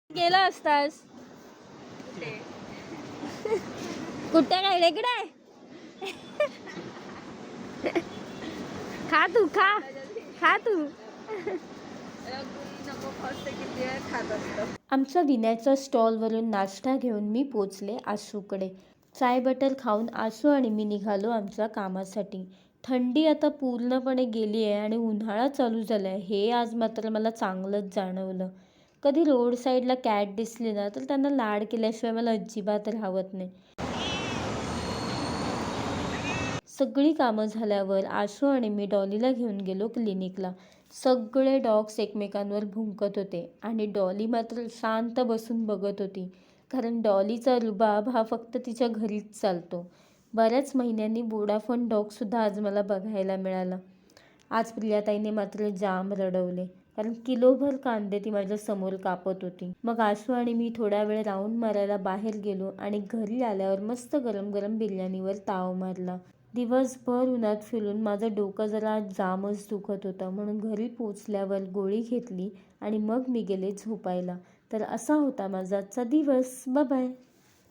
गेला असतास कुठे काय इकडे खा तू खा तू आमच्या विण्याच्या स्टॉलवरून नाश्ता घेऊन मी पोचले आशूकडे. चाय बटर खाऊन आशू आणि मी निघालो आमच्या कामासाठी. थंडी आता पूर्णपणे गेली आहे आणि उन्हाळा चालू झाला आहे हे आज मात्र मला चांगलंच जाणवलं. कधी रोड साईडला कॅट दिसली ना तर त्यांना लाड केल्याशिवाय मला अजिबात राहत नाही. सगळी कामं झाल्यावर आशू आणि मी डॉलीला घेऊन गेलो क्लिनिकला. सगळे डॉग्स एकमेकांवर भुंकत होते आणि डॉली मात्र शांत बसून बघत होती, कारण डॉलीचा रुबाब हा फक्त तिच्या घरीच चालतो. बऱ्याच महिन्यांनी वोडाफोन डॉगसुद्धा आज मला बघायला मिळाला. आज प्रियाताईने मात्र जाम रडवले, कारण किलोभर कांदे ती माझ्या समोर कापत होती. मग आशू आणि मी थोडा वेळ राऊंड मारायला बाहेर गेलो आणि घरी आल्यावर मस्त गरम गरम बिर्याणीवर ताव मारला. दिवसभर उन्हात फिरून माझं डोकं जरा जामच दुखत होतं, म्हणून घरी पोचल्यावर गोळी घेतली आणि मग मी गेले झोपायला. तर असा होता माझा आजचा दिवस. Bye bye.